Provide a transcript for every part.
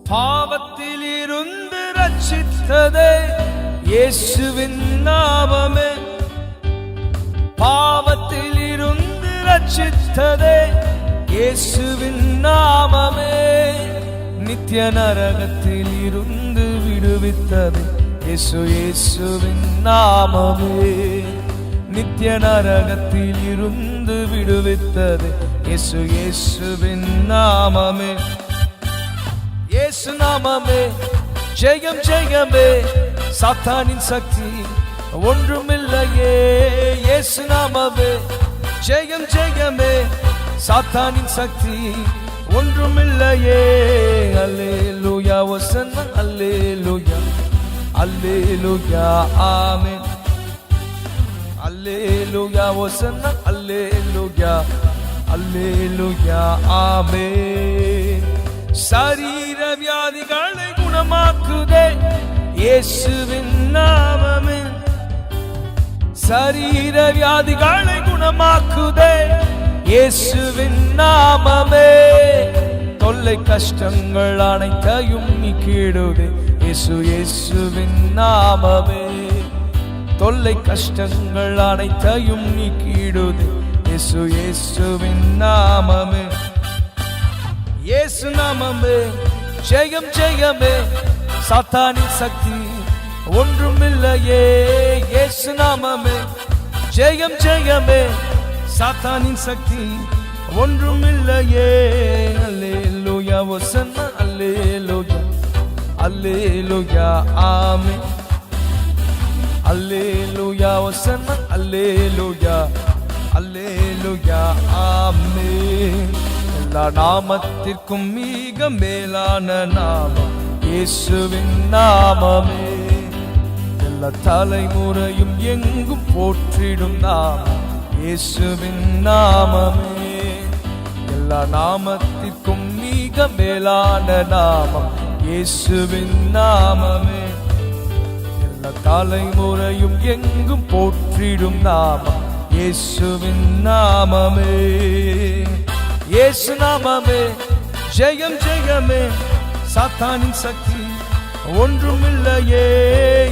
பாவத்தில் இருந்து ரட்சித்ததே இயேசுவின் நாமமே. பாவத்தில் இருந்து ரட்சித்ததே இயேசுவின் நாமமே. நித்திய நரகத்தில் இருந்து விடுவித்தது இயேசுவின் நாமமே. நித்திய நரகத்தில் இருந்து விடுவித்தது இயேசுவின் நாமமே. இயேசு நாமமே ஜெயம் ஜெயமே, சாத்தானின் சக்தி ஒன்றுமில்லையே. இயேசு நாமமே ஜெயம் ஜெயமே, சாத்தானின் சக்தி ஒன்றுமில்லையே. அல்லேலூயா வசன அல்லேலூயா அல்லேலூயா ஆமென். அல்லேலூயா வசன அல்லேலூயா அல்லேலூயா ஆமென். சரீர வியாதிகளை குணமாக்குதே இயேசுவின் நாமமே. சரீர வியாதிகளை குணமாக்குதே இயேசுவின் நாமமே. தொல்லை கஷ்டங்கள் அனைத்தையும் நீக்கிடுதே இயேசுவின் நாமமே. தொல்லை கஷ்டங்கள் அனைத்தையும் நீக்கிடுதே இயேசுவின் நாமமே. இயேசு நாமமே ஜெயம் ஜெயமே, சாத்தானின் சக்தி ஒன்றுமில்லையே. இயேசு நாமமே ஜெயம் ஜெயமே, சாத்தானின் சக்தி ஒன்றுமில்லையே. அல்லேலூயா வசன அல்லேலூயா அல்லேலூயா ஆமென். அல்லேலூயா வசன அல்லேலூயா அல்லேலூயா ஆமென். எல்லா நாமத்திற்கும் மிக மேலான நாமம் இயேசுவின் நாமமே. எல்லா தலைமுறையும் எங்கும் போற்றிடும் நாமம் இயேசுவின் நாமமே. எல்லா நாமத்திற்கும் மிக மேலான நாமம் இயேசுவின் நாமமே. எல்லா தலைமுறையும் எங்கும் போற்றிடும் நாமம் இயேசுவின் நாமமே. இயேசு நாமமே ஜெயம் ஜெயமே, சாத்தானின் சக்தி ஒன்றுமில்லையே.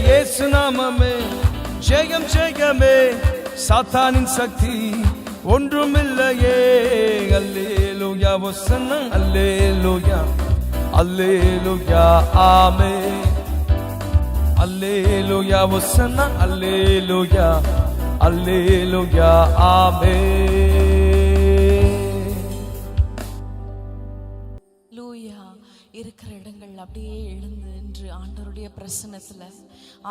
இயேசு நாமமே ஜெயம் ஜெயமே, சாத்தானின் சக்தி ஒன்றுமில்லையே. அல்லேலூயா வசன அல்லேலூயா அல்லேலூயா ஆமென். அல்லேலூயா வசன அல்லேலூயா அல்லேலூயா ஆமென். இருக்கிற இடங்கள் அப்படியே எழுந்து நின்று ஆண்டவருடைய பிரசன்னத்துல,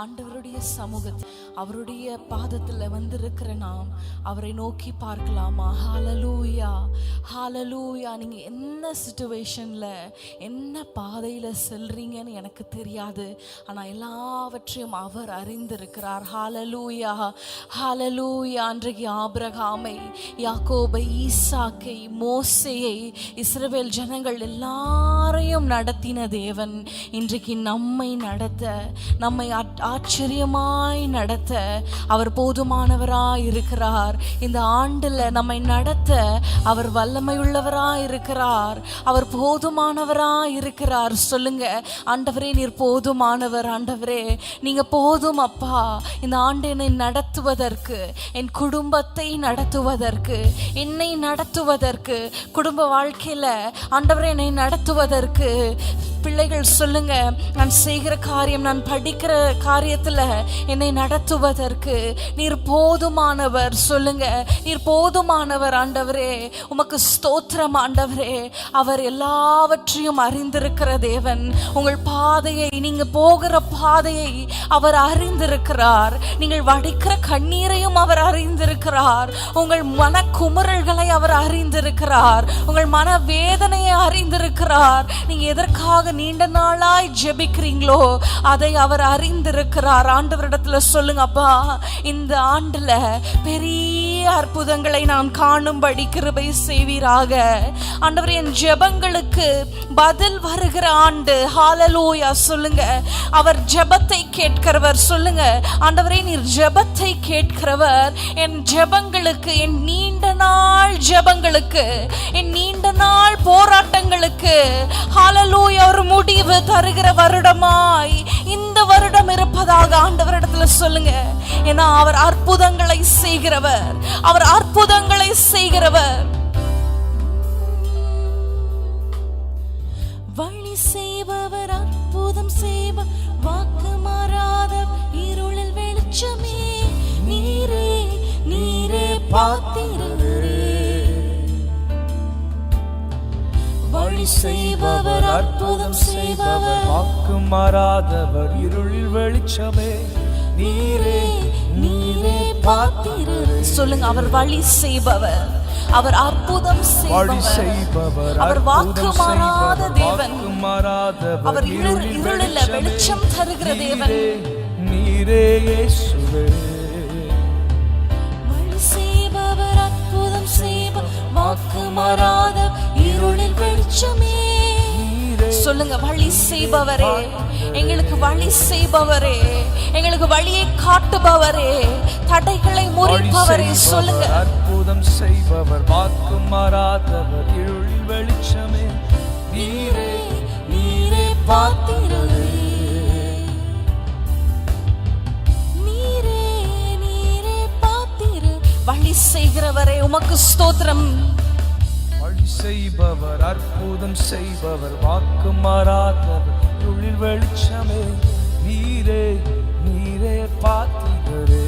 ஆண்டவருடைய சமூகத்தில், அவருடைய பாதத்துல வந்திருக்கிற நாம் அவரை நோக்கி பார்க்கலாமா? ஹalleluya ஹalleluya. நீங்க என்ன சிச்சுவேஷன்ல என்ன பாதையில செல்றீங்கன்னு எனக்கு தெரியாது, ஆனா எல்லாவற்றையும் அவர் அறிந்திருக்கிறார். ஹalleluya ஹalleluya. அன்றைக்கு ஆபிரகாமை, யாக்கோபை, ஈசாக்கை, மோசேயை, இஸ்ரவேல் ஜனங்கள் எல்லாரையும் நடத்தின தேவன் இன்றைக்கு நம்மை நடத்த, நம்மை ஆச்சரியமாய் நடத்த அவர் போதுமானவராய் இருக்கிறார். இந்த ஆண்டுல நம்மை நடத்த அவர் வல்லமையுள்ளவராய் இருக்கிறார். அவர் போதுமானவராய் இருக்கிறார். சொல்லுங்க, ஆண்டவரே நீர் போதுமானவர். ஆண்டவரே நீங்க போதும் அப்பா. இந்த ஆண்டு என்னை நடத்துவதற்கு, என் குடும்பத்தை நடத்துவதற்கு, என்னை நடத்துவதற்கு, குடும்ப வாழ்க்கையில ஆண்டவரே என்னை நடத்துவதற்கு. பிள்ளைகள் சொல்லுங்க, நான் செய்கிற காரியம், நான் படிக்கிற காரியத்துல என்னை நடத்துவதற்கு நீர் போதுமானவர். சொல்லுங்க, நீர் போதுமானவர் ஆண்டவரே. உமக்கு ஸ்தோத்திரம் ஆண்டவரே. அவர் எல்லாவற்றையும் அறிந்திருக்கிற தேவன். உங்கள் பாதையை, நீங்க போகிற பாதையை அவர் அறிந்திருக்கிறார். நீங்கள் வடிக்கிற கண்ணீரையும் அவர் அறிந்திருக்கிறார். உங்கள் மன குமுறல்களை அவர் அறிந்திருக்கிறார். உங்கள் மன வேதனையை அறிந்திருக்கிறார். நீங்க எதற்காக நீண்ட நாளாய் ஜெபிக்கிறீங்களோ அதை அவர் அறிந்திருக்கிறார். ஆண்டவரிடத்துல சொல்லுங்க, அப்பா இந்த ஆண்டுல பெரிய அற்புதங்களை நான் காணும்படி கிருபை செய்வீராக. ஆண்டவரே என் ஜெபங்களுக்கு பதில் வருகிற ஆண்டு. ஹalleluya. சொல்லுங்க, அவர் ஜெபத்தை கேட்கிறவர். சொல்லுங்க, ஆண்டவரே நீர் ஜெபத்தை கேட்கிறவர். என் ஜெபங்களுக்கு, என் நீண்ட நாள் ஜெபங்களுக்கு, என் நீண்ட நாள் போராட்டங்களுக்கு ஹalleluya ஒரு முடிவு சத்தத்துல சொல்லுங்க. ஏன்னா அவர் அற்புதங்களை செய்கிறவர், அவர் அற்புதங்களை செய்கிறவர். வழி செய்பவர், அற்புதம் செய்பவர், வாக்கு மாறாத இருளில் வெளிச்சமே, நீரே நீரே பாத்திரரே. வழி செய்பவர், அற்புதம் செய்பவர், வாக்கு மாறாதவர், இருளில் வெளிச்சமே, நீரே நீரே பாத்திரரே. சொல்லுங்க, அவர் வழி செய்பவர், அவர் அற்புதம் செய்பவர், அவர் வாக்கு மாறாத தேவன், அவர் இருளில் வெளிச்சம் தருகிற தேவன். நீரே இயேசுவே. வழி செய்பவர், அற்புதம் செய்பவர், வாக்கு மாறாத இருளில் வெளிச்சமே. சொல்லுங்க, வழி செய்பவரே, எங்களுக்கு வழி செய்பவரே, எங்களுக்கு வழியை காட்டுபவரே, தடைகளை முறிப்பவரே. சொல்லுங்க, அற்புதம் செய்பவர், வாக்கு மாறாதவர், இருளில் வெளிச்சமே, நீரே நீரே பாத்திரரே. நீரே நீரே பாத்திரரே. வழி செய்கிறவரே உமக்கு ஸ்தோத்திரம். வழி செய்பவர், அற்புதம் செய்பவர், வாக்கு மாறாதவர், இருளில் வெளிச்சமே, நீரே நீரே பாத்திரரே,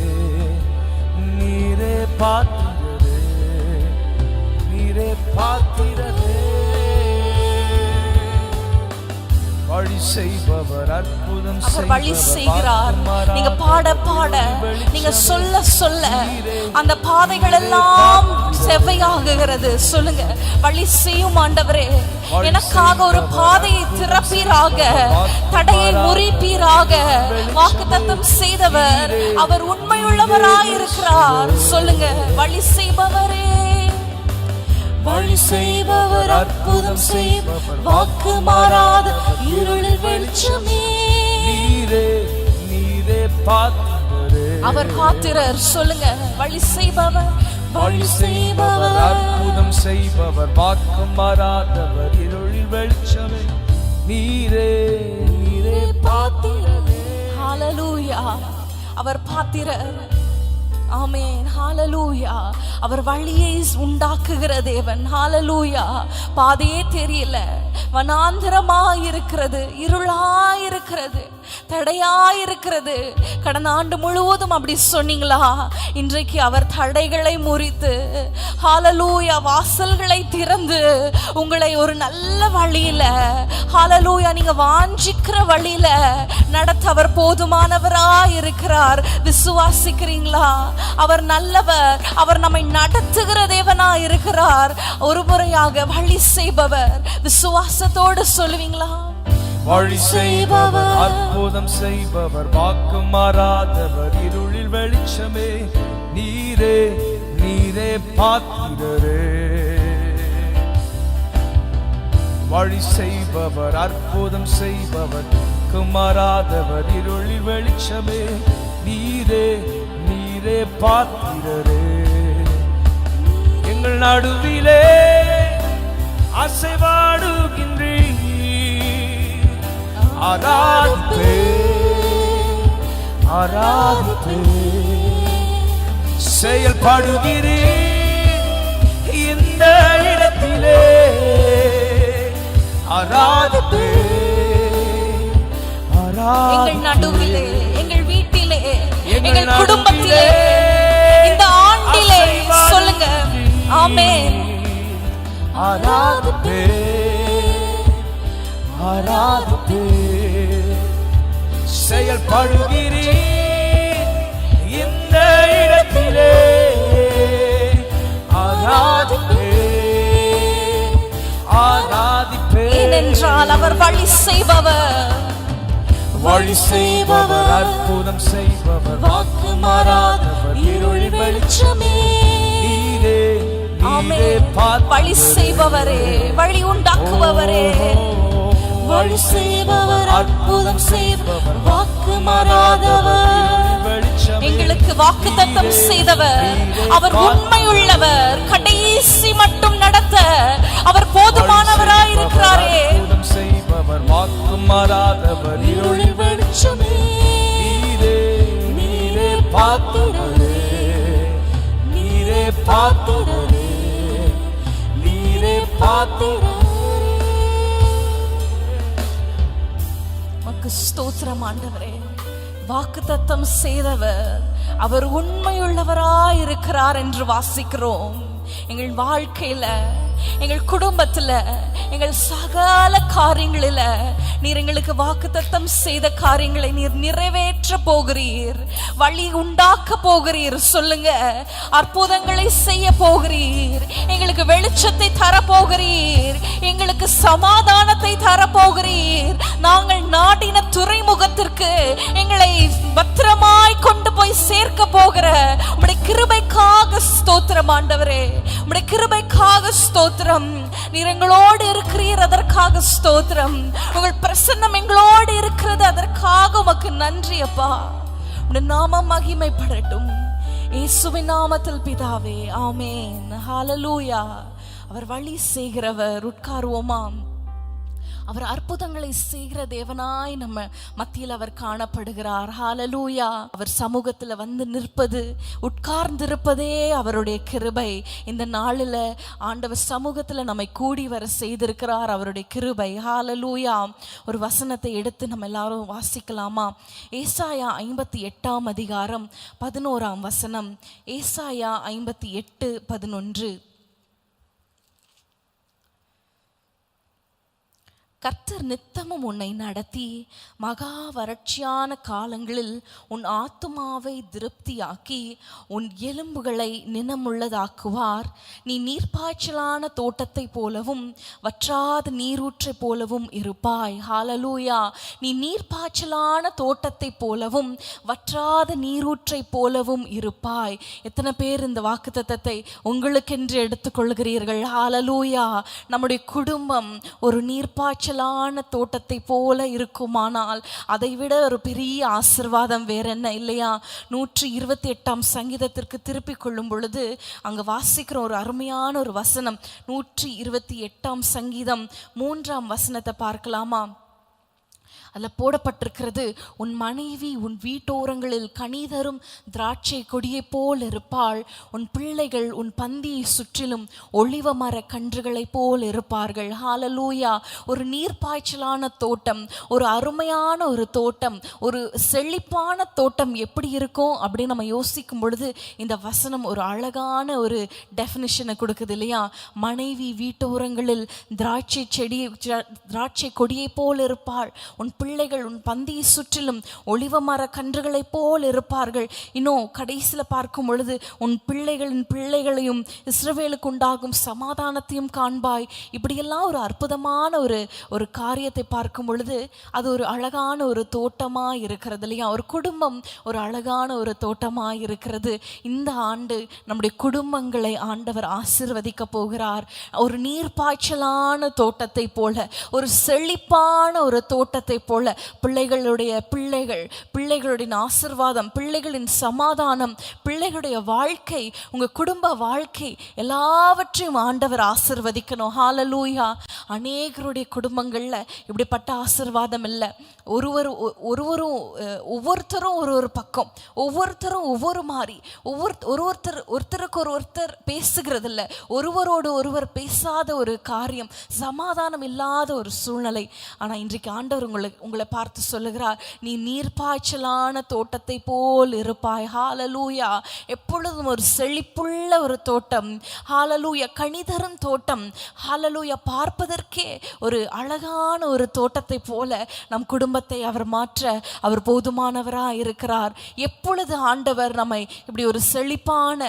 நீரே பாத்திரரே, நீரே பாத்திரரே. வழி செய்பவர், அற்புதம் அவர் வழி செய்கிறார். நீங்க பாட பாட, நீங்க சொல்ல சொல்ல அந்த பாதைகள் எல்லாம் செவ்வையாகுகிறது. சொல்லுங்க, வழி செய்யும் ஆண்டவரே, எனக்காக ஒரு பாதையை திறப்பீராக, தடையை முறிப்பீராக. வாக்குத்தத்தம் செய்தவர், அவர் உண்மையுள்ளவராயிருக்கிறார். சொல்லுங்க, வழி செய்பவரே, வழி செய்பவர், அற்புதம் செய்பவர், வாக்கு மாறாத இருளில் வெளிச்சமே, நீரே நீரே பாத்திரரே. அவர் பாத்திரர். சொல்லுங்க, வழி செய்பவர், வழி செய்பவர், அற்புதம் செய்பவர், வாக்கு மாறாதவர், இருளில் வெளிச்சமே, நீரே நீரே பாத்திரரே. ஹல்லேலூயா. அவர் பாத்திரர். ஆமென். ஹல்லேலூயா. அவர் வழியை உண்டாக்குகிற தேவன். ஹல்லேலூயா. பாதையே தெரியல, வனாந்தரமாயிருக்கிறது, இருளாயிருக்கிறது, தடையாயிருக்கிறது. கடந்த ஆண்டு முழுவதும் அப்படி சொன்னீங்களா? இன்றைக்கு அவர் தடைகளை முறித்து, ஹல்லேலூயா, வாசல்களை திறந்து உங்களை ஒரு நல்ல வழியில, ஹல்லேலூயா, நீங்க வாஞ்சிக்கிற வழியில நடத்த அவர் போதுமானவராயிருக்கிறார். விசுவாசிக்கிறீங்களா? அவர் நல்லவர், அவர் நம்மை நடத்துகிற தேவனா இருக்கிறார். ஒரு முறையாக வழி செய்பவர். விசுவாசத்தோடு சொல்லுவீங்களா? வழி செய்பவர், அற்புதம் செய்பவர், வாக்கு மாறாதவர், இருளில் வெளிச்சமே, நீரே நீரே பாத்திரரே. வழி செய்பவர், அற்புதம் செய்பவர், வாக்கு மாறாதவர், இருளில் வெளிச்சமே, நீரே நீரே பாத்திரரே. எங்கள் நடுவிலே அசைவாடுகின்றீர், ஆராதிப்பே ஆராதிப்பே. செயல்படுகிறீர் இந்த இடத்திலே, ஆராதிப்பே எங்கள் நடுவிலே, எங்கள் வீட்டிலே, எங்கள் குடும்பத்திலே, இந்த ஆண்டிலே. சொல்லுங்க, ஆமென். ஆராதிப்பே ஆராதிப்பே. செயல்படுகிறீர் இந்த இடத்திலே, ஆராதிப்பே ஆராதிப்பே. ஏனென்றால் அவர் வழி செய்பவர், வழி செய்பவர், அற்புதம் செய்பவர், வாக்கு மாறாதவர், இருளில் வெளிச்சமே, நீரே நீரே பாத்திரரே. வழி செய்பவரே, வழி உண்டாக்குபவரே, வழி செய்பவர், அற்புதம் செய்பவர், வாக்கு மாறாதவர், எங்களுக்கு வாக்குத்தத்தம் செய்தவர். அவர் உண்மையுள்ளவர், கடைசி மட்டும் நடத்த அவர் போதுமானவராயிருக்கிறாரே. அற்புதம் செய்பவர், வாக்கு மாறாதவர், இருளில் வெளிச்சமே, நீரே பாத்திரரே, நீரே பாத்திரரே. உமக்கு ஸ்தோத்திரம் ஆண்டவரே. வாக்குத்தத்தம் செய்தவர் அவர் உண்மையுள்ளவராய் இருக்கிறார் என்று வாசிக்கிறோம். எங்கள் வாழ்க்கையில, எங்கள் குடும்பத்துல, எங்கள் சகல காரியங்களில நீர் எங்களுக்கு வாக்குத்தத்தம் செய்த காரியங்களை நீர் நிறைவேற்ற போகிறீர், வழி உண்டாக்க போகிறீர். சொல்லுங்க, அற்புதங்களை செய்ய போகிறீர், எங்களுக்கு வெளிச்சத்தை தரப்போகிறீர், எங்களுக்கு சமாதானத்தை தரப்போகிறீர். நாங்கள் நாட்டின துறைமுகத்திற்கு எங்களை பத்திரமாய் கொண்டு போய் சேர்க்க போகிற உம்முடைய கிருபைக்காக ஸ்தோத்திரம் ஆண்டவரே. உம்முடைய கிருபைக்காக ஸ்தோத்திரம். நீர் எங்களோடு இருக்கிறீர், அதற்காக ஸ்தோத்திரம். உங்கள் பிரசன்னம் எங்களோடு இருக்கிறது, அதற்காக உமக்கு நன்றி அப்பா. உம்முடைய நாமம் மகிமைப்படட்டும். இயேசுவின் நாமத்தில் பிதாவே, ஆமென். ஹல்லேலூயா. அவர் வழி செய்கிறவர். உட்காருவோமாம். அவர் அற்புதங்களை செய்கிற தேவனாய் நம்ம மத்தியில் அவர் காணப்படுகிறார். ஹல்லேலூயா. அவர் சமூகத்தில் வந்து நிற்பது, உட்கார்ந்திருப்பதே அவருடைய கிருபை. இந்த நாளில் ஆண்டவர் சமூகத்தில் நம்மை கூடி வர செய்திருக்கிறார், அவருடைய கிருபை. ஹல்லேலூயா. ஒரு வசனத்தை எடுத்து நம்ம எல்லாரும் வாசிக்கலாமா? ஏசாயா 58 அதிகாரம் 11 வசனம். ஏசாயா 58:11. கர்த்தர் நித்தமும் உன்னை நடத்தி மகா வறட்சியான காலங்களில் உன் ஆத்துமாவை திருப்தியாக்கி உன் எலும்புகளை நினமுள்ளதாக்குவார். நீ நீர்ப்பாய்ச்சலான தோட்டத்தை போலவும் வற்றாத நீரூற்றை போலவும் இருப்பாய். ஹல்லேலூயா. நீ நீர்ப்பாய்ச்சலான தோட்டத்தை போலவும் வற்றாத நீரூற்றை போலவும் இருப்பாய். எத்தனை பேர் இந்த வாக்குத்தத்தத்தை உங்களுக்கென்று எடுத்துக்கொள்கிறீர்கள்? ஹல்லேலூயா. நம்முடைய குடும்பம் ஒரு நீர்ப்பாய்ச்சல் தோட்டத்தை போல இருக்குமானால் அதைவிட ஒரு பெரிய ஆசீர்வாதம் வேற என்ன இல்லையா? 128 சங்கீதத்திற்கு திருப்பிக் கொள்ளும் பொழுது அங்க வாசிக்கிற ஒரு அருமையான ஒரு வசனம். 128 சங்கீதம் 3 வசனத்தை பார்க்கலாமா? அதில் போடப்பட்டிருக்கிறது, உன் மனைவி உன் வீட்டோரங்களில் கனிதரும் திராட்சை கொடியை போல் இருப்பாள், உன் பிள்ளைகள் உன் பந்தியை சுற்றிலும் ஒளிவ மர கன்றுகளை போல் இருப்பார்கள். ஹல்லேலூயா. ஒரு நீர்ப்பாய்ச்சலான தோட்டம், ஒரு அருமையான ஒரு தோட்டம், ஒரு செழிப்பான தோட்டம் எப்படி இருக்கும் அப்படின்னு நம்ம யோசிக்கும் பொழுது இந்த வசனம் ஒரு அழகான ஒரு டெஃபினிஷனை கொடுக்குது இல்லையா? மனைவி வீட்டோரங்களில் திராட்சை கொடியை போல் இருப்பாள், உன் பிள்ளைகள் உன் பந்தியை சுற்றிலும் ஒளிவ மர கன்றுகளை போல் இருப்பார்கள். இன்னும் கடைசியில் பார்க்கும் பொழுது உன் பிள்ளைகளின் பிள்ளைகளையும் இஸ்ரவேலுக்கு உண்டாகும் சமாதானத்தையும் காண்பாய். இப்படியெல்லாம் ஒரு அற்புதமான ஒரு காரியத்தை பார்க்கும் பொழுது அது ஒரு அழகான ஒரு தோட்டமாக இருக்கிறது இல்லையா? ஒரு குடும்பம் ஒரு அழகான ஒரு தோட்டமாக இருக்கிறது. இந்த ஆண்டு நம்முடைய குடும்பங்களை ஆண்டவர் ஆசீர்வதிக்க போகிறார். ஒரு நீர்ப்பாய்ச்சலான தோட்டத்தை போல, ஒரு செழிப்பான ஒரு தோட்டத்தை போல பிள்ளைகளுடைய ஆசீர்வாதம், பிள்ளைகளின் சமாதானம், பிள்ளைகளுடைய வாழ்க்கை, உங்க குடும்ப வாழ்க்கை எல்லாவற்றையும் ஆண்டவர் ஆசீர்வதிக்கணும். ஹல்லேலூயா. அநேகருடைய குடும்பங்கள்ல இப்படிப்பட்ட ஆசீர்வாதம் இல்லை. ஒவ்வொருத்தரும் ஒரு பக்கம், ஒவ்வொருத்தரும் ஒவ்வொரு மாதிரி, ஒருத்தருக்கு ஒருத்தர் பேசுகிறது இல்லை, ஒருவரோடு ஒருவர் பேசாத ஒரு காரியம், சமாதானம் இல்லாத ஒரு சூழ்நிலை. ஆனா இன்றைக்கு ஆண்டவர் உங்களை பார்த்து சொல்லுகிறார், நீ நீர்ப்பாய்ச்சலான தோட்டத்தை போல் இருப்பாய். ஹல்லேலூயா. எப்பொழுதும் ஒரு செழிப்புள்ள ஒரு தோட்டம். ஹல்லேலூயா. கனிதரும் தோட்டம். ஹல்லேலூயா. பார்ப்பதற்கே ஒரு அழகான ஒரு தோட்டத்தை போல நம் குடும்பத்தை அவர் மாற்ற அவர் போதுமானவராக இருக்கிறார். எப்பொழுது ஆண்டவர் நம்மை இப்படி ஒரு செழிப்பான,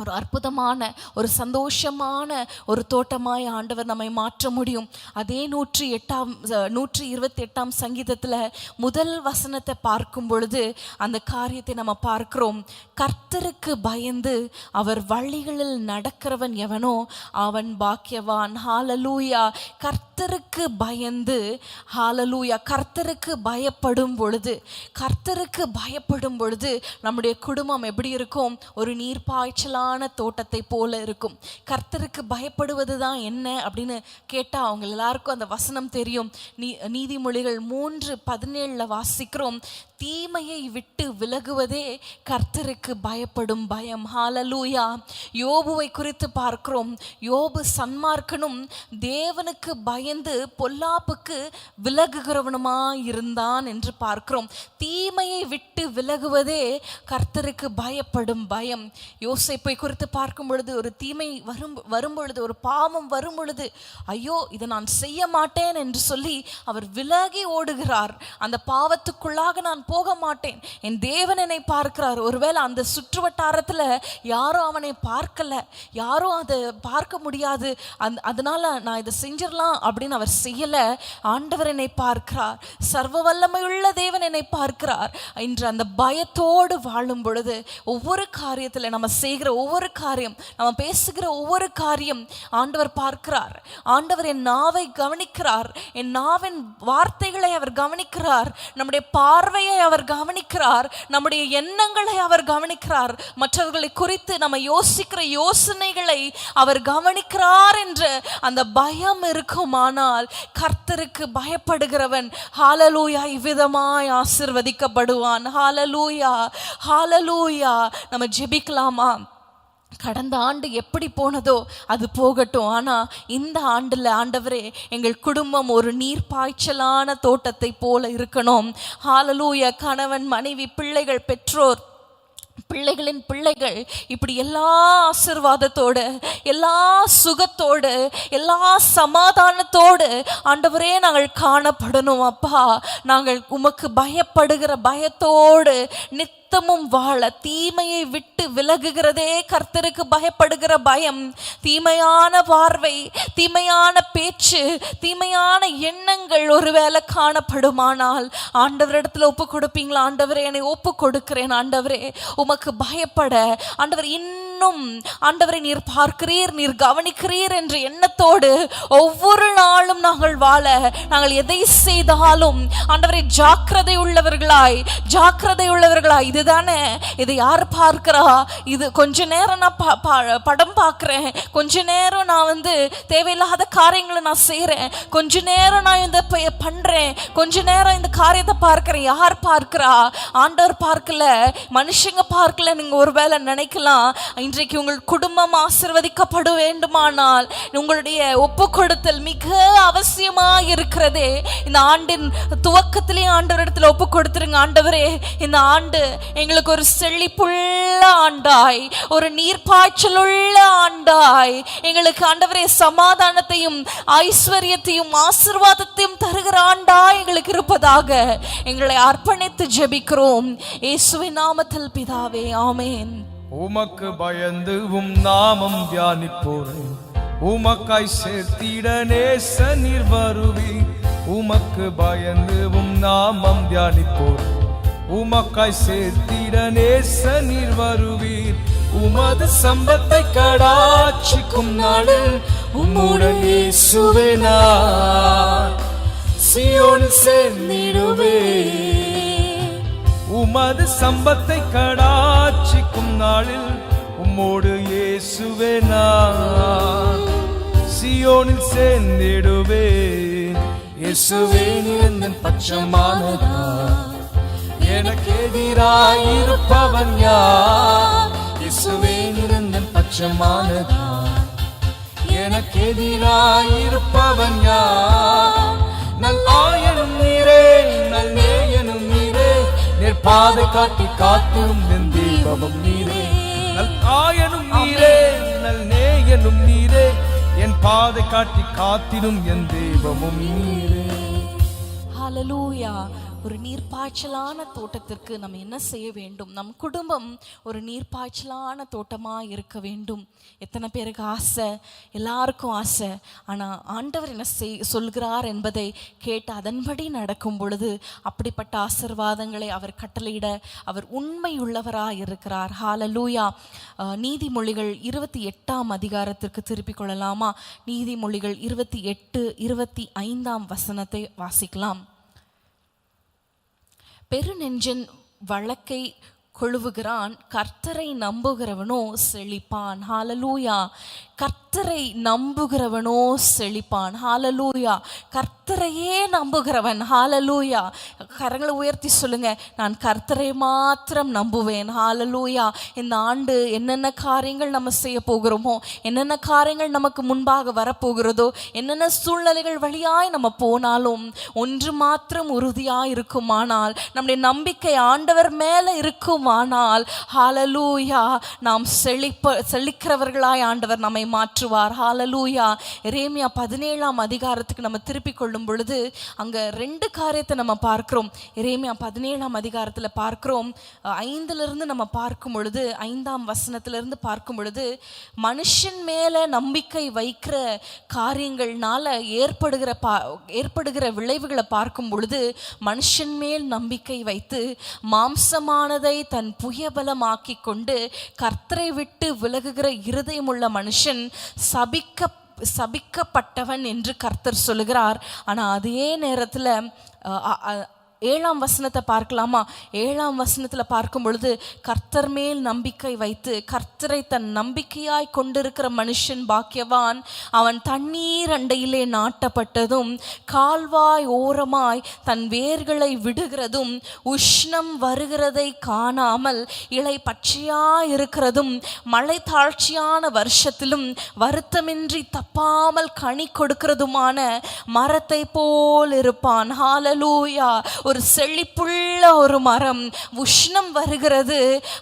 ஒரு அற்புதமான, ஒரு சந்தோஷமான ஒரு தோட்டமாய் ஆண்டவர் நம்மை மாற்ற முடியும். அதே 128 சங்கீதத்தில் முதல் வசனத்தை பார்க்கும் பொழுது அந்த காரியத்தை நம்ம பார்க்கிறோம். கர்த்தருக்கு பயந்து அவர் வழிகளில் நடக்கிறவன் எவனோ அவன் பாக்கியவான். ஹல்லேலூயா. கர்த்தருக்கு பயந்து, ஹalleluya, கர்த்தருக்கு பயப்படும் பொழுது நம்முடைய குடும்பம் எப்படி இருக்கும்? ஒரு நீர்ப்பாய்ச்சலான தோட்டத்தை போல இருக்கும். கர்த்தருக்கு பயப்படுவது தான் என்ன அப்படின்னு கேட்டா அவங்க எல்லாருக்கும் அந்த வசனம் தெரியும். நீதிமொழிகள் 3:17 வாசிக்கிறோம், தீமையை விட்டு விலகுவதே கர்த்தருக்கு பயப்படும் பயம். ஹalleluya. யோபுவை குறித்து பார்க்கிறோம். யோபு சன்மார்க்கனும் தேவனுக்கு பயந்து பொல்லாப்புக்கு விலகுகிறவனுமாய் இருந்தான் என்று பார்க்கிறோம். தீமையை விட்டு விலகுவதே கர்த்தருக்கு பயப்படும் பயம். யோசேப்பை குறித்து பார்க்கும் பொழுது, ஒரு தீமை வரும் பொழுது, ஒரு பாவம் வரும் பொழுது, ஐயோ இதை நான் செய்ய மாட்டேன் என்று சொல்லி அவர் விலகி ஓடுகிறார். அந்த பாவத்துக்குள்ளாக நான் போக மாட்டேன், என் தேவன் என்னை பார்க்கிறார். ஒருவேளை அந்த சுற்று வட்டாரத்துல யாரும் அவனை பார்க்கல, யாரும் அதை பார்க்க முடியாது, அதனால நான் இதை செஞ்சிடலாம் அப்படின்னு அவர் செய்யல. ஆண்டவர் என்னை பார்க்கிறார், சர்வ வல்லமையுள்ள தேவன் என்னை பார்க்கிறார். இன்று அந்த பயத்தோடு வாழும் பொழுது ஒவ்வொரு காரியத்துல நம்ம செய்கிற ஒவ்வொரு காரியம், நம்ம பேசுகிற ஒவ்வொரு காரியம் ஆண்டவர் பார்க்கிறார். ஆண்டவர் என் நாவை கவனிக்கிறார், என் நாவின் வார்த்தைகளை அவர் கவனிக்கிறார், நம்முடைய பார்வையை அவர் கவனிக்கிறார், நம்முடைய எண்ணங்களை அவர் கவனிக்கிறார், மற்றவர்களை குறித்து நம்ம யோசிக்கிற யோசனைகளை அவர் கவனிக்கிறார் என்று அந்த பயம் இருக்குமானால் கர்த்தருக்கு பயப்படுகிறவன் ஹalleluya இவ்விதமாய் ஆசீர்வதிக்கப்படுவான். ஹalleluya, ஹalleluya. நம்ம ஜெபிக்கலாமா? கடந்த ஆண்டு எப்படி போனதோ அது போகட்டும், ஆனா இந்த ஆண்டுல ஆண்டவரே எங்கள் குடும்பம் ஒரு நீர்ப்பாய்ச்சலான தோட்டத்தை போல இருக்கணும். ஹalleluya. கணவன், மனைவி, பிள்ளைகள், பெற்றோர், பிள்ளைகளின் பிள்ளைகள் இப்படி எல்லா ஆசீர்வாதத்தோடு, எல்லா சுகத்தோடு, எல்லா சமாதானத்தோடு ஆண்டவரே நாங்கள் காணப்படணும். அப்பா, நாங்கள் உமக்கு பயப்படுகிற பயத்தோடு நித்தமும் வாழ, தீமையை விட்டு விலகுகிறதே கர்த்தருக்கு பயப்படுகிற பயம். தீமையான பார்வை, தீமையான பேச்சு, தீமையான எண்ணங்கள் ஒருவேளை காணப்படுமானால் ஆண்டவரிடத்துல ஒப்பு கொடுப்பீங்களா? ஆண்டவரே, என்னை ஒப்பு கொடுக்கிறேன் ஆண்டவரே, உமக்கு பயப்பட. ஆண்டவர் இன்னும் ஆண்டவரை நீர் பார்க்கிறீர், நீர் கவனிக்கிறீர் என்ற எண்ணத்தோடு ஒவ்வொரு நாளும் நாங்கள் வாழ, நாங்கள் எதை செய்தாலும் ஆண்டவரை ஜாக்கிரதை உள்ளவர்களாய், இதுதானே, இதை யார் பார்க்கிறா, இது கொஞ்ச நேரம் நான் படம் பார்க்கிறேன், கொஞ்ச நேரம் நான் தேவையில்லாத காரியங்களை நான் செய்யறேன், கொஞ்ச நேரம் நான் இந்த பண்றேன், கொஞ்ச நேரம் இந்த காரியத்தை பார்க்கிறேன். யார் பார்க்கிறா? ஆண்டவர் பார்க்கல, மனுஷங்க பார்க்கல. நீங்க ஒருவேளை நினைக்கலாம், இன்றைக்கு உங்கள் குடும்பம் ஆசீர்வதிக்கப்பட வேண்டுமானால் உங்களுடைய ஒப்பு கொடுத்தல் மிக அவசியமா இருக்கிறதே. இந்த ஆண்டின் துவக்கத்திலே ஆண்டவரிடத்துல ஒப்பு கொடுத்துருங்க. ஆண்டவரே, இந்த ஆண்டு எங்களுக்கு ஒரு செழிப்புள்ள ஆண்டாய், ஒரு நீர்ப்பாய்ச்சலுள்ள ஆண்டாய், எங்களுக்கு ஆண்டவரே சமாதானத்தையும் ஐஸ்வர்யத்தையும் ஆசீர்வாதத்தையும் தருகிற ஆண்டாய் எங்களுக்கு இருப்பதாக எங்களை அர்ப்பணித்து ஜெபிக்கிறோம் இயேசுவின் நாமத்தில் பிதாவே, ஆமென். உமக்கு பயந்து நாமம் தியானிப்போரே, உமக்காய் சேர்த்திட நேச நீர் வருவீர். உமக்கு பயந்து நாமம் தியானிப்போரே, உமக்காய் சேர்த்திட நேச நீர் வருவீர். உமது சம்பத்தை கடாட்சிக்கும் நாளில் உம்முடன் இயேசுவே நான் சீயோனில் சேர்ந்திடுவேன். உமது சம்பத்தை கடாட்சிக்கும் நாளில் உம்மோடு இயேசுவே நான் சீயோனில் சேர்ந்திடுவேன். இயேசுவே நிரந்தன் பட்சமானதா, எனக்கு எதிராயிருப்பவன் யார்? இயேசுவே நிரந்தன் பட்சமானதா, எனக்கு எதிராயிருப்பவன் யார்? நல் ஆயனும் நீரே, நல் நேயனும் நீரே, நேர் பாதை காட்டி காத்திடும் என் தீபமும் நீரே. நல் ஆயனும் நீரே, நல் நேயனும் நீரே, என் பாதை காட்டி காத்திடும் என் தெய்வமும் நீரே. ஹalleluya. ஒரு நீர்ப்பாய்ச்சலான தோட்டத்திற்கு நம்ம என்ன செய்ய வேண்டும்? நம் குடும்பம் ஒரு நீர்ப்பாய்ச்சலான தோட்டமாக இருக்க வேண்டும். எத்தனை பேருக்கு ஆசை? எல்லாருக்கும் ஆசை. ஆனால் ஆண்டவர் என்ன சொல்கிறார் என்பதை கேட்டு அதன்படி நடக்கும் பொழுது அப்படிப்பட்ட ஆசீர்வாதங்களை அவர் கட்டளையிட அவர் உண்மையுள்ளவராக இருக்கிறார். ஹல்லேலூயா. நீதிமொழிகள் 28ஆம் அதிகாரத்திற்கு திருப்பிக் கொள்ளலாமா? நீதிமொழிகள் 28:25 வசனத்தை வாசிக்கலாம். பெருநெஞ்சன் வழக்கை கொழுவுகிறான், கர்த்தரை நம்புகிறவனோ செழிப்பான். ஹல்லேலூயா. கர்த்தரை நம்புகிறவனோ செழிப்பான். ஹல்லேலூயா. கர்த்தரையே நம்புகிறவன். ஹல்லேலூயா. கரங்களை உயர்த்தி சொல்லுங்க, நான் கர்த்தரை மாத்திரம் நம்புவேன். ஹல்லேலூயா. இந்த ஆண்டு என்னென்ன காரியங்கள் நம்ம செய்ய போகிறோமோ, என்னென்ன காரியங்கள் நமக்கு முன்பாக வரப்போகிறதோ, என்னென்ன சூழ்நிலைகள் வழியாய் நம்ம போனாலும் ஒன்று மாத்திரம் உறுதியாய் இருக்குமானால், நம்முடைய நம்பிக்கை ஆண்டவர் மேல இருக்குமானால், ஹல்லேலூயா, நாம் செழிக்கிறவர்களாய் ஆண்டவர் நம்மை மாற்றுவார். ஹல்லேலூயா. எரேமியா 17ஆம் அதிகாரத்துக்கு நம்ம திருப்பிக் கொள்ளும் பொழுது அங்க 2 காரியத்தை நம்ம பார்க்கிறோம். எரேமியா 17ஆம் அதிகாரத்துல பார்க்கிறோம், 5லிருந்து நம்ம பார்க்கும் பொழுது, 5ஆம் வசனத்திலிருந்து பார்க்கும் பொழுது, மனுஷன் மேல நம்பிக்கை வைக்கிற காரியங்கள்னால ஏற்படுகிற விளைவுகளை பார்க்கும் பொழுது, மனுஷன் மேல் நம்பிக்கை வைத்து மாம்சமானதை தன் புயபலமாக்கி கொண்டு கர்த்தரை விட்டு விலகுகிற இருதயமுள்ள மனுஷன் சபிக்கப்பட்டவன் என்று கர்த்தர் சொல்லுகிறார். ஆனா அதே நேரத்துல 7ஆம் வசனத்தை பார்க்கலாமா? 7ஆம் வசனத்துல பார்க்கும் பொழுது, கர்த்தர் மேல் நம்பிக்கை வைத்து கர்த்தரை தன் நம்பிக்கையாய் கொண்டிருக்கிற மனுஷன் பாக்கியவான், அவன் தண்ணீர் அண்டையிலே நாட்டப்பட்டதும் கால்வாய் ஓரமாய் தன் வேர்களை விடுகிறதும் உஷ்ணம் வருகிறதை காணாமல் இலை பச்சையாயிருக்கிறதும் மழை தாழ்ச்சியான வருஷத்திலும் வருத்தமின்றி தப்பாமல் கனி கொடுக்கிறதுமான மரத்தை போல் இருப்பான். ஹல்லேலூயா. ஒரு செழிப்புள்ள ஒரு மரம். உஷ்ணம் வருகிறது,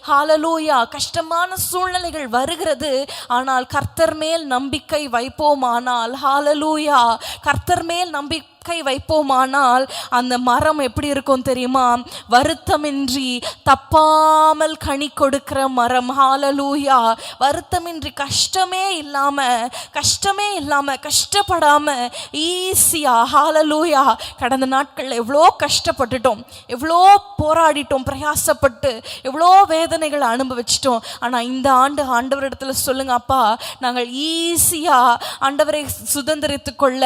ஹல்லேலூயா, கஷ்டமான சூழ்நிலைகள் வருகிறது. ஆனால் கர்த்தர் மேல் நம்பிக்கை வைப்போமானால், ஹல்லேலூயா, கர்த்தர் மேல் நம்பிக்கை வைப்போமானால் அந்த மரம் எப்படி இருக்கும் தெரியுமா? வருத்தமின்றி தப்பாமல் கனி கொடுக்கிற மரம். ஹல்லேலூயா. வருத்தமின்றி கஷ்டமே இல்லாம கஷ்டப்படாம ஈஸியா, ஹல்லேலூயா. கடந்த நாட்கள் எவ்வளோ கஷ்டப்பட்டுட்டோம், எவ்வளோ போராடிட்டோம், பிரயாசப்பட்டு எவ்வளோ வேதனைகளை அனுபவிச்சிட்டோம். ஆனால் இந்த ஆண்டு ஆண்டவரிடத்துல சொல்லுங்க, அப்பா, நாங்கள் ஈஸியா ஆண்டவரை சுதந்திரித்துக் கொள்ள,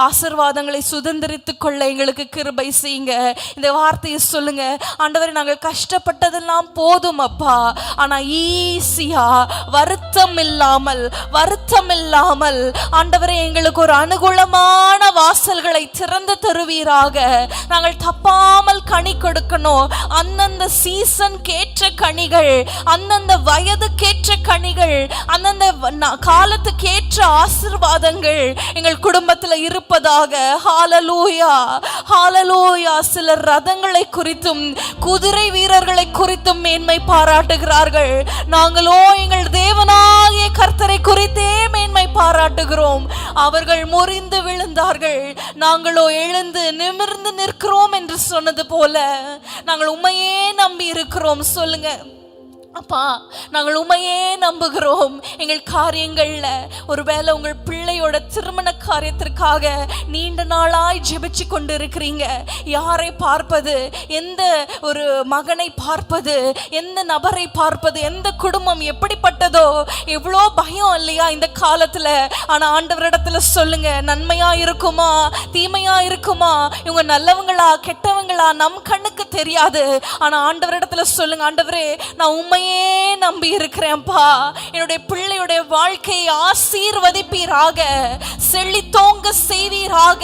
ஆசீர்வாதங்களை சுதந்திரித்துக் கொள்ள எங்களுக்கு கிருபை செய்யுங்க. இந்த வார்த்தையை சொல்லுங்க, ஆண்டவரே, நாங்கள் கஷ்டப்பட்டதெல்லாம் போதும் அப்பா, ஆனா ஈஸியா வருத்தம் இல்லாமல் ஆண்டவரே எங்களுக்கு ஒரு அனுகூலமான வாசல்களை திறந்து தருவீராக. நாங்கள் தப்பாமல் கனி கொடுக்கணும். அந்தந்த சீசன் கேற்ற கனிகள், அந்தந்த வயதுக்கேற்ற கனிகள், அந்தந்த காலத்துக்கேற்ற ஆசீர்வாதங்கள் எங்கள் குடும்பத்தில் இருப்பதாக. ஹல்லேலூயா. ஹல்லேலூயா. சிலர் ரதங்களை குறித்தும் குதிரை வீரர்களை குறித்தும் மேன்மை பாராட்டுகிறார்கள். நாங்களோ எங்கள் தேவனாகிய கர்த்தரை குறித்தே மேன்மை பாராட்டுகிறோம். அவர்கள் முறிந்து விழுந்தார்கள், நாங்களோ எழுந்து நிமிர்ந்து நிற்கிறோம் என்று சொன்னது போல நாங்கள் உம்மையே நம்பி இருக்கிறோம். சொல்லுங்க, அப்பா, நாங்கள் உம்மையே நம்புகிறோம். எங்கள் காரியங்கள்ல ஒருவேளை உங்கள் பிள்ளையோட திருமண காரியத்திற்காக நீண்ட நாளாய் ஜெபிச்சு கொண்டு இருக்கிறீங்க. யாரை பார்ப்பது, எந்த ஒரு மகனை பார்ப்பது, எந்த நபரை பார்ப்பது, எந்த குடும்பம் எப்படிப்பட்டதோ, எவ்வளோ பயம் இல்லையா இந்த காலத்துல? ஆனா ஆண்டவரிடத்துல சொல்லுங்க, நன்மையா இருக்குமா தீமையா இருக்குமா, இவங்க நல்லவங்களா கெட்டவங்களா நம் கண்ணுக்கு தெரியாது. ஆனா ஆண்டவரிடத்துல சொல்லுங்க, ஆண்டவரே, நான் உண்மையே நம்பி இருக்கிறேன்ப்பா, என்னுடைய பிள்ளையுடைய வாழ்க்கையை ஆசீர்வதிப்பீராக, செழித்தோங்க செய்வீராக,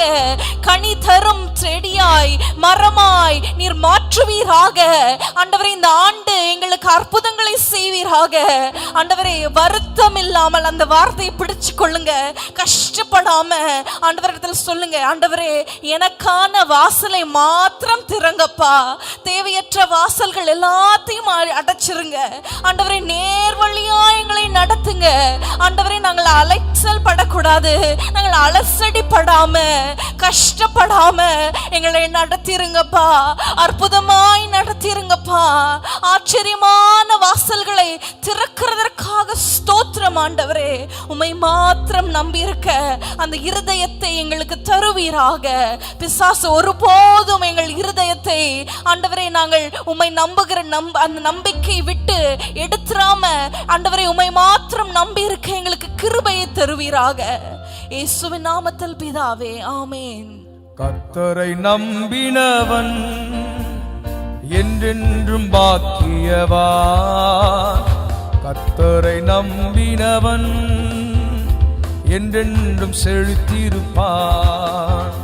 கனி தரும் செடியாய் மரமாய் நீர் மாற்றுவீராக. ஆண்டவரே, இந்த ஆண்டு எங்களுக்கு அற்புதங்களை செய்வீராக. ஆண்டவரே, வருத்தம் இல்லாமல், அந்த வார்த்தையை பிடிச்சு கொள்ளுங்க, கஷ்டப்படாம ஆண்டவரிடத்துல சொல்லுங்க, ஆண்டவரே, எனக்கான வாசலை மாத்திரம் மாத்திரம் திறங்கப்பா. தேவையற்ற வாசல்கள் எல்லாத்தையும் அடைச்சிருங்க ஆண்டவரே. நேர் வழியா எங்களை நடத்துங்க ஆண்டவரே. நாங்கள் அலைச்சல் படக்கூடாது, நாங்கள் அலசடி படாம கஷ்டப்படாம எங்களை நடத்திருங்கப்பா. அற்புதமாய் நடத்திருங்கப்பா. ஆச்சரியமான வாசல்களை திறக்கிறதற்காக ஸ்தோத்திரம் ஆண்டவரே. உம்மை மாத்திரம் நம்பி இருக்க அந்த இருதயத்தை எங்களுக்கு தருவீராக. பிசாசு ஒருபோதும் எங்கள் இருதயத்தை ஆண்டவரே நாங்கள் உம்மை நம்புகிற அந்த நம்பிக்கை விட்டு எடுத்துராம ஆண்டவரே உம்மை மாத்திரம் நம்பி இருக்க எங்களுக்கு கிருபையை தருவீராக. இயேசுவின் நாமத்தில் பிதாவே, ஆமென். கர்த்தரை நம்பினவன் என்றென்றும் பாக்கியவான். கர்த்தரை நம்பினவன் என்றென்றும் செழித்திருப்பான்.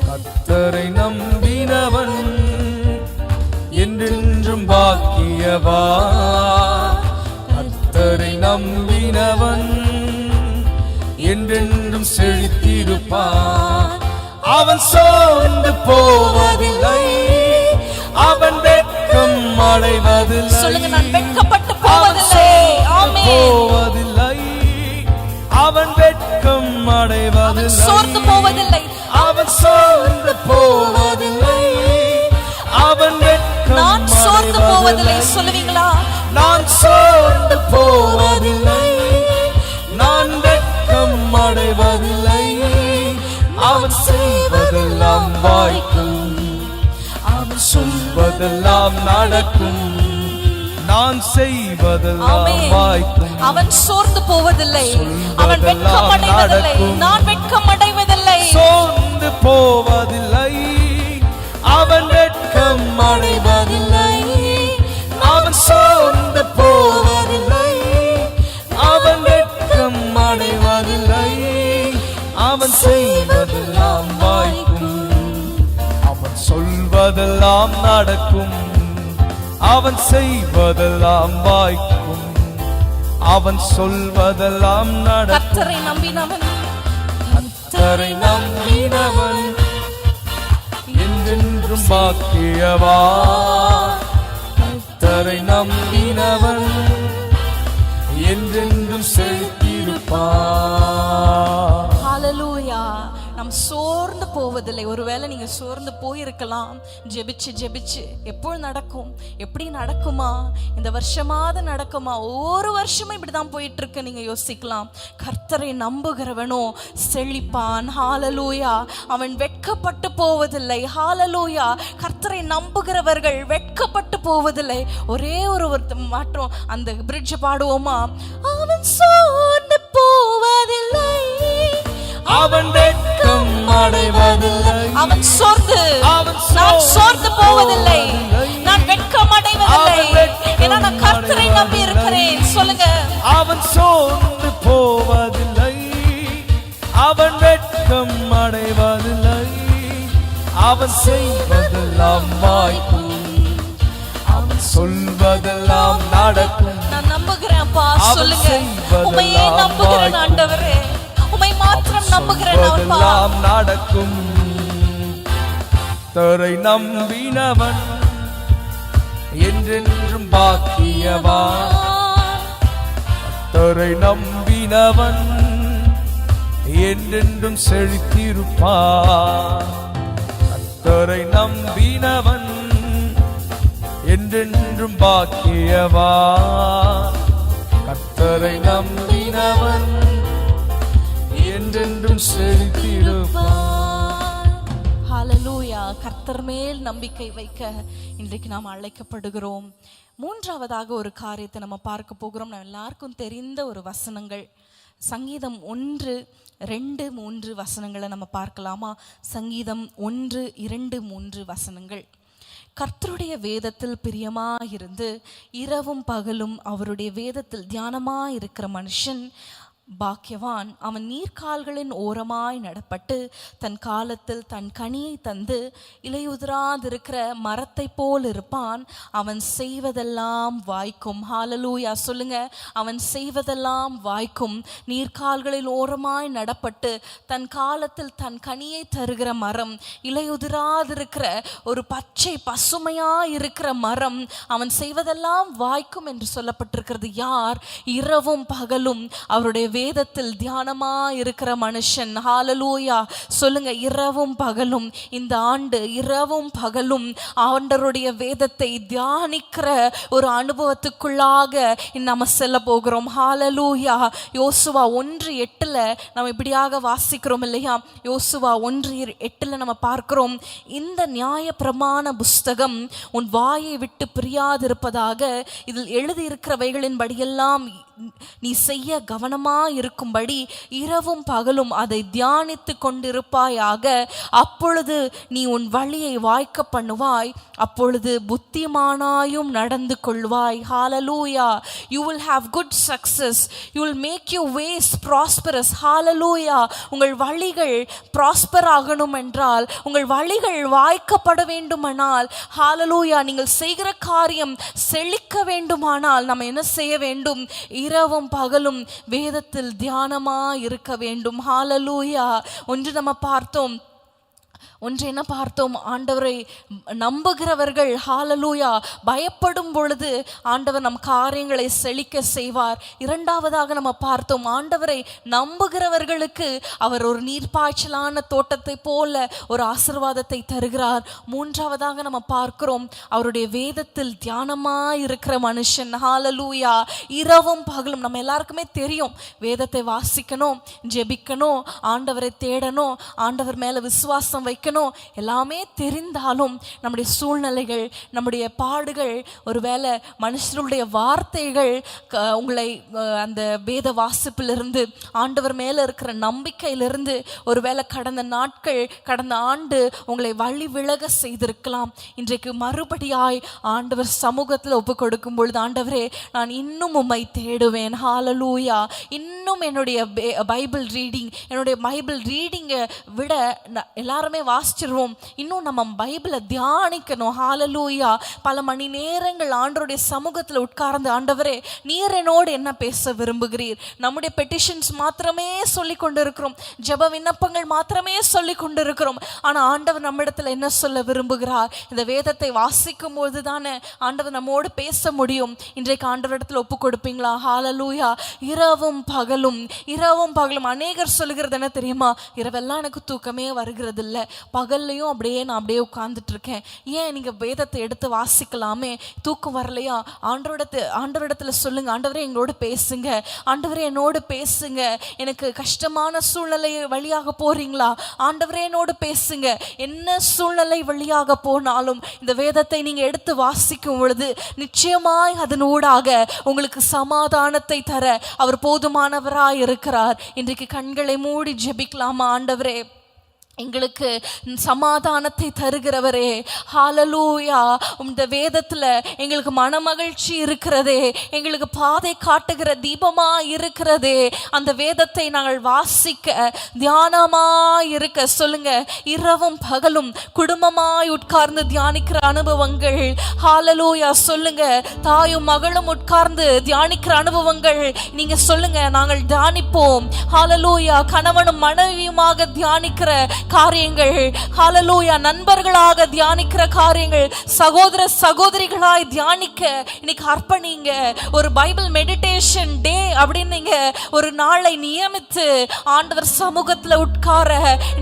கர்த்தரை நம்பினவன் என்றென்றும் பாக்கியவான். கர்த்தரை நம்பினவன் என்றென்றும் செழித்திருப்பான். அவன் சோர்ந்து போவதில்லை, அவன் வெட்கம் அடைவதில்லை. சொல்லுங்க, நான் வெட்கப்பட்டு போவதில்லை. போவதில்லை, அவன் வெட்கம் அடைவதில்லை. சோர்ந்து போவதில்லை, அவன் சோர்ந்து போவதில்லை, அவன் வெட்கம் நான் சோர்ந்து போவதில்லை. சொல்லுவீங்களா? நான் சோர்ந்து போவதில்லை, நான் வெட்கம் அடைவதில்லை. அவன் செய்வதெல்லாம் வாய்க்கும், அவன் சொல்வதெல்லாம் நடக்கும். நான் செய்வதெல்லாம் வாய்க்கும். அவன் சோர்ந்து போவதில்லை, அவன் வெட்கம் அடைவதில்லை, நான் வெட்கம் அடைவதில்லை. சோர்ந்து போவதில்லை, அவன் வெட்கம் அடைவதில்லை. அவன் சோர்ந்து போவதில்லை, அவன் வெட்கம் அடைவதில்லை. அவன் செய்வதெல்லாம் வாய்க்கும், அவன் சொல்வதெல்லாம் நடக்கும். அவன் செய்வதெல்லாம் வாய்க்கும், அவன் சொல்வதெல்லாம் நடக்கும். கர்த்தரை நம்பினவன், கர்த்தரை நம்பினவன் என்றென்றும் பாக்கியவான். கர்த்தரை நம்பினவன் என்றென்றும் செழித்திருப்பான். ஹல்லேலூயா. நாம் சோர்ந்து போவதில்லை. ஒருவேளை நீங்க சோர்ந்து போயிருக்கலாம். ஜெபிச்சு ஜெபிச்சு எப்போது நடக்கும், எப்படி நடக்குமா, இந்த வருஷமாவது நடக்குமா, ஒரு வருஷமும் இப்படிதான் போயிட்டு இருக்கு நீங்க யோசிக்கலாம். கர்த்தரை நம்புகிறவனோ செழிப்பான். ஹல்லேலூயா. அவன் வெட்கப்பட்டு போவதில்லை. ஹல்லேலூயா. கர்த்தரை நம்புகிறவர்கள் வெட்கப்பட்டு போவதில்லை. ஒரே ஒரு மாற்றம், அந்த பிரிட்ஜ் பாடுவோமா? அவன் சோர்ந்து போவதில்லை, அவன் வெட்கம் அடைவதில்லை. அவன் சோர்ந்து, நான் சோர்ந்து போவதில்லை, நான் வெட்கம் அடைவதில்லை. ஏன்னா நான் கர்த்தரை நம்பி இருக்கிறேன். சொல்லுங்க, அவன் சோர்ந்து போவதில்லை, அவன் வெட்கம் அடைவதில்லை. அவன் செய்வதெல்லாம் வாய்க்கும், அவன் சொல்வதெல்லாம் நடக்கும். நான் நம்புகிறேன்ப்பா. சொல்லுங்க, உம்மையே நம்புகிறேன் ஆண்டவரே, உம்மை மாத்திரம் நம்புகிறேன் நடக்கும். கர்த்தரை நம்பினவன் என்றென்றும் பாக்கியவான். கர்த்தரை நம்பினவன் என்றென்றும் செழித்திருப்பான். கர்த்தரை நம்பினவன் என்றென்றும் பாக்கியவான். கர்த்தரை நம்பினவன் என்றென்றும் செழித்திருப்பான். ஹல்லேலூயா. கர்த்தர் மேல் நம்பிக்கை வைக்க இன்றைக்கு நாம் அழைக்கப்படுகிறோம். மூன்றாவதாக ஒரு காரியத்தை நம்ம பார்க்க போகிறோம். நம்ம எல்லாருக்கும் தெரிந்த ஒரு வசனங்கள். சங்கீதம் 1, 2, 3 வசனங்களை நம்ம பார்க்கலாமா? சங்கீதம் 1, 2, 3 வசனங்கள். கர்த்தருடைய வேதத்தில் பிரியமாயிருந்து இரவும் பகலும் அவருடைய வேதத்தில் தியானமாயிருக்கிற மனுஷன் பாக்கியவான் அவன் நீர்க்கால்களின் ஓரமாய் நடப்பட்டு தன் காலத்தில் தன் கனியை தந்து இலையுதிராதிருக்கிற மரத்தை போல் இருப்பான். அவன் செய்வதெல்லாம் வாய்க்கும். ஹalleluya சொல்லுங்க. அவன் செய்வதெல்லாம் வாய்க்கும். நீர்க்கால்களில் ஓரமாய் நடப்பட்டு தன் காலத்தில் தன் கனியை தருகிற மரம், இலையுதிராதிருக்கிற ஒரு பச்சை பசுமையா இருக்கிற மரம், அவன் செய்வதெல்லாம் வாய்க்கும் என்று சொல்லப்பட்டிருக்கிறது. யார்? இரவும் பகலும் அவருடைய வேதத்தில் தியானமா இருக்கிற மனுஷன். ஹalleluya சொல்லுங்க. இரவும் பகலும், இந்த ஆண்டு இரவும் பகலும் ஆண்டவருடைய வேதத்தை தியானிக்கிற ஒரு அனுபவத்துக்குள்ளாக நம்ம செல்ல போகிறோம். ஹalleluya. யோசுவா 1:8 நம்ம இப்படியாக வாசிக்கிறோம் இல்லையா? யோசுவா 1:8 நம்ம பார்க்கிறோம், இந்த நியாய பிரமாண புஸ்தகம் உன் வாயை விட்டு பிரியாதிருப்பதாக, இதில் எழுதியிருக்கிறவைகளின் படியெல்லாம் நீ செய்ய கவனமா இருக்கும்படி இரவும் பகலும் அதை தியானித்து கொண்டிருப்பாயாக. அப்பொழுது நீ உன் வழியை வாய்க்க பண்ணுவாய், அப்பொழுது புத்திமானாயும் நடந்து கொள்வாய். ஹalleluya. You will have good success. You will make your ways prosperous. ஹalleluya. உங்கள் வழிகள் ப்ராஸ்பர் ஆகணும் என்றால், உங்கள் வழிகள் வாய்க்கப்பட வேண்டுமானால், ஹalleluya, நீங்கள் செய்கிற காரியம் செழிக்க வேண்டுமானால் நம்ம என்ன செய்ய வேண்டும்? இரவும் பகலும் வேதத்தில் தியானமா இருக்க வேண்டும். ஹalleluya. ஒன்று நம்ம பார்த்தோம், என்ன பார்த்தோம்? ஆண்டவரை நம்புகிறவர்கள் ஹalleluya பயப்படும் பொழுது ஆண்டவர் நம் காரியங்களை செழிக்க செய்வார். இரண்டாவதாக நம்ம பார்த்தோம், ஆண்டவரை நம்புகிறவர்களுக்கு அவர் ஒரு நீர்ப்பாய்ச்சலான தோட்டத்தை போல ஒரு ஆசீர்வாதத்தை தருகிறார். மூன்றாவதாக நம்ம பார்க்கிறோம், அவருடைய வேதத்தில் தியானமா இருக்கிற மனுஷன். ஹalleluya. இரவும் பகலும் நம்ம எல்லாருக்குமே தெரியும், வேதத்தை வாசிக்கணும், ஜெபிக்கணும், ஆண்டவரை தேடணும், ஆண்டவர் மேல விசுவாசம் வைக்கணும், எல்லாமே தெரிந்தாலும் நம்முடைய சூழ்நிலைகள், நம்முடைய பாடுகள், ஒருவேளை மனுஷருடைய வார்த்தைகள் உங்களை அந்த வேத வாசிப்பிலிருந்து, ஆண்டவர் மேல இருக்கிற நம்பிக்கையிலிருந்து, ஒருவேளை கடந்த நாட்கள், கடந்த ஆண்டு உங்களை வழி விலக செய்திருக்கலாம். இன்றைக்கு மறுபடியாய் ஆண்டவர் சமூகத்தில் ஒப்பு கொடுக்கும் பொழுது, ஆண்டவரே நான் இன்னும் உம்மை தேடுவேன். ஹalleluya. இன்னும் என்னுடைய பைபிள் ரீடிங்கை விட எல்லாருமே வாசிச்சிருவோம், இன்னும் நம்ம பைபிளை தியானிக்கணும். ஹalleluya. பல மணி நேரங்கள் ஆண்டவருடைய சமூகத்தில் உட்கார்ந்து, ஆண்டவரே நீர் என்னோடு என்ன பேச விரும்புகிறீர்? நம்முடைய பெட்டிஷன்ஸ் மாத்திரமே சொல்லி கொண்டிருக்கிறோம், ஜெப விண்ணப்பங்கள் மாத்திரமே சொல்லி கொண்டிருக்கிறோம். ஆனால் ஆண்டவர் நம்மிடத்தில் என்ன சொல்ல விரும்புகிறார்? இந்த வேதத்தை வாசிக்கும் போது தானே ஆண்டவர் நம்மோடு பேச முடியும். இன்றைக்கு ஆண்டவரிடத்தில் ஒப்பு கொடுப்பீங்களா? ஹalleluya. இரவும் பகலும், இரவும் பகலும். அநேகர் சொல்லுகிறது என்ன தெரியுமா? இரவெல்லாம் எனக்கு தூக்கமே வருகிறது இல்லை, பகல்லையும் நான் அப்படியே உட்கார்ந்துட்டு இருக்கேன். ஏன் நீங்க வேதத்தை எடுத்து வாசிக்கலாமே, தூக்கம் வரலையா? ஆண்டவரிடத்துல சொல்லுங்க, ஆண்டவரே எங்களோடு பேசுங்க, ஆண்டவரே என்னோடு பேசுங்க. எனக்கு கஷ்டமான சூழ்நிலை வழியாக போறீங்களா? ஆண்டவரே என்னோடு பேசுங்க. என்ன சூழ்நிலை வழியாக போனாலும் இந்த வேதத்தை நீங்க எடுத்து வாசிக்கும் பொழுது நிச்சயமாய் அதனூடாக உங்களுக்கு சமாதானத்தை தர அவர் போதுமானவராய் இருக்கிறார். இன்றைக்கு கண்களை மூடி ஜெபிக்கலாமா? ஆண்டவரே எங்களுக்கு சமாதானத்தை தருகிறவரே, ஹalleluya, இந்த வேதத்துல எங்களுக்கு மனமகிழ்ச்சி இருக்கிறதே, எங்களுக்கு பாதை காட்டுகிற தீபமா இருக்கிறதே, அந்த வேதத்தை நாங்கள் வாசிக்க தியானமா இருக்க சொல்லுங்க. இரவும் பகலும் குடும்பமாய் உட்கார்ந்து தியானிக்கிற அனுபவங்கள், ஹalleluya சொல்லுங்க. தாயும் மகளும் உட்கார்ந்து தியானிக்கிற அனுபவங்கள் நீங்க சொல்லுங்க. நாங்கள் தியானிப்போம். ஹalleluya. கணவனும் மனைவியுமாக தியானிக்கிற காரியங்கள், ஹalleluya, நண்பர்களாக தியானிக்கிற காரியங்கள், சகோதர சகோதரிகளாய் தியானிக்க இன்னைக்கு அர்ப்பணிங்க. ஒரு பைபிள் மெடிடேஷன் டே அப்படின்னு நீங்க ஒரு நாளை நியமித்து ஆண்டவர் சமூகத்துல உட்கார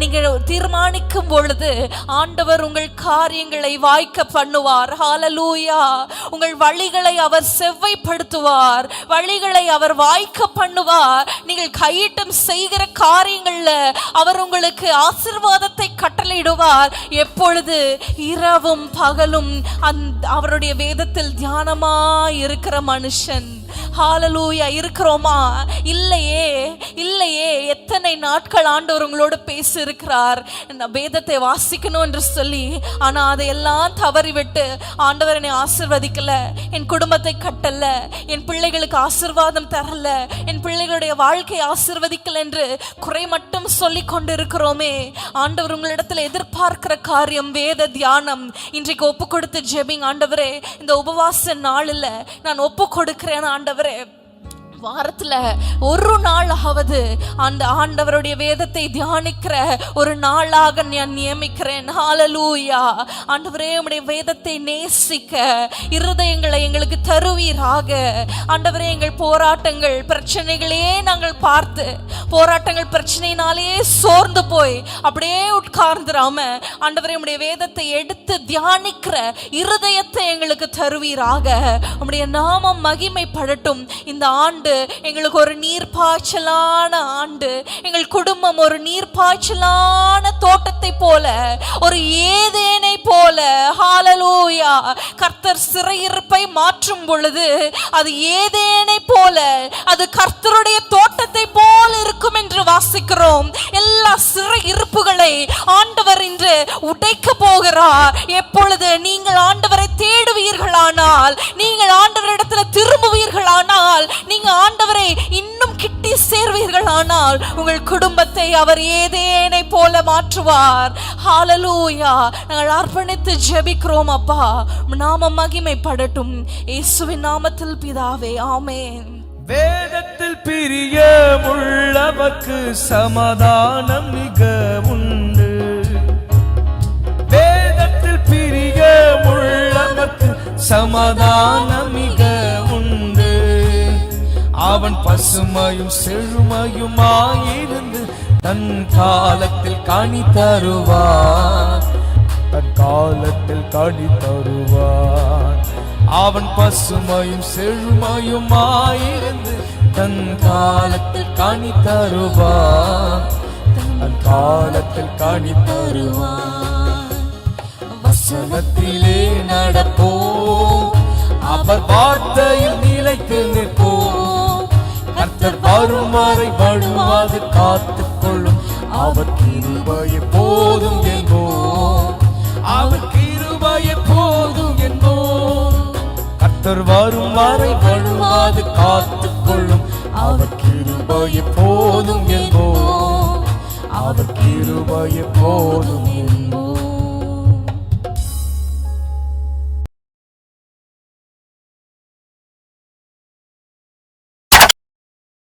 நீங்க தீர்மானிக்கும் பொழுது ஆண்டவர் உங்கள் காரியங்களை வாய்க்க பண்ணுவார். ஹalleluya. உங்கள் வழிகளை அவர் செவ்வைப்படுத்துவார், வழிகளை அவர் வாய்க்க பண்ணுவார். நீங்கள் கையிட்டும் செய்கிற காரியங்கள்ல அவர் உங்களுக்கு ஆசீர்வாதம் ஆசீர்வாதத்தை கட்டளையிடுவார். எப்பொழுது? இரவும் பகலும் அவருடைய வேதத்தில் தியானமாய் இருக்கிற மனுஷன். ஹalleluya. இருக்கிறோமா? இல்லையே, இல்லையே. எத்தனை நாட்கள் ஆண்டவர் உங்களோடு பேசி இருக்கிறார், வேதத்தை வாசிக்கணும் என்று சொல்லி. ஆனா அதையெல்லாம் தவறிவிட்டு, ஆண்டவர் என்னை ஆசீர்வதிக்கல, என் குடும்பத்தை கட்டல, என் பிள்ளைகளுக்கு ஆசீர்வாதம் தரல, என் பிள்ளைகளுடைய வாழ்க்கை ஆசீர்வதிக்கல என்று குறை மட்டும் சொல்லி கொண்டு இருக்கிறோமே. ஆண்டவர் உங்களிடத்தில் எதிர்பார்க்கிற காரியம் வேத தியானம். இன்றைக்கு ஒப்பு கொடுத்து ஜெபிங். ஆண்டவரே, இந்த உபவாச நாளில் நான் ஒப்பு கொடுக்கிறேன். ஆண்டவரே, வாரத்துல ஒரு நாளாவது அந்த ஆண்டவருடைய வேதத்தை தியானிக்கிற ஒரு நாளாக நான் நியமிக்கிறேன். ஹalleluya. ஆண்டவரே, உம்முடைய வேதத்தை நேசிக்க இருதயங்களை எங்களுக்கு தருவீராக. ஆண்டவரே, எங்கள் போராட்டங்கள் பிரச்சனைகளே நாங்கள் பார்த்து, போராட்டங்கள் பிரச்சனையினாலே சோர்ந்து போய் அப்படியே உட்கார்ந்துராம, ஆண்டவரே, உம்முடைய வேதத்தை எடுத்து தியானிக்கிற இருதயத்தை எங்களுக்கு தருவீராக. உம்முடைய நாமம் மகிமைப்படட்டும். இந்த ஆண்டு எங்களுக்கு ஒரு நீர்ப்பாய்ச்சலான ஆண்டு. எங்கள் குடும்பம் ஒரு நீர்ப்பாய்ச்சலான தோட்டத்தை போல, ஒரு ஏதேனை போல. ஹalleluya. கர்த்தர் சிறையிருப்பை மாற்றும் பொழுது அது ஏதேனை போல, அது கர்த்தருடைய தோட்டத்தை போல இருக்கும் என்று வாசிக்கிறோம். எல்லா சிறையிருப்புகளை ஆண்டவர் இன்று உடைக்க போகிறார். எப்பொழுது நீங்கள் ஆண்டவரை தேடுவீர்களானால், நீங்கள் ஆண்டவரிடத்தில் திரும்புவீர்களானால், நீங்க ஆண்டவரை இன்னும் கிட்டி சேர்வீர்களானால், உங்கள் குடும்பத்தை அவர் ஏதேனை போல மாற்றுவார். ஹalleluya. நாங்கள் அர்ப்பணித்து ஜெபிக்கிறோம். அப்பா, நாமம் மகிமைப்படட்டும். இயேசுவின் நாமத்தில் பிதாவே, ஆமென். வேதத்தில் பிரியமுள்ளவர்க்கு சமாதானம் மிக உண்டு. வேதத்தில் பிரியமுள்ளவர்க்கு சமாதானம் மிக உண்டு. அவன் பசுமையும் செழுமையுமாயிருந்து தன் காலத்தில் கனி தருவான். தன் காலத்தில் கனி தருவான். அவன் பசுமையும் செழுமையுமாயிருந்து தன் காலத்தில் கனி தருவான். தன் காலத்தில் கனி தருவான். வசனத்திலே நடப்போம், அவர் வார்த்தையில் நிலைத்து நிற்போம். கர்த்தர் வரும் வரை வழுவாது காத்துக் கொள்ளும். அவர் கிருபை போதும் என்போம். அவர் கிருபை போதும் என்போம். கர்த்தர் வரும் வரை வழுவாது காத்துக் கொள்ளும். அவர் கிருபை போதும் என்போம். அவர் கிருபை போதும் என்போம்.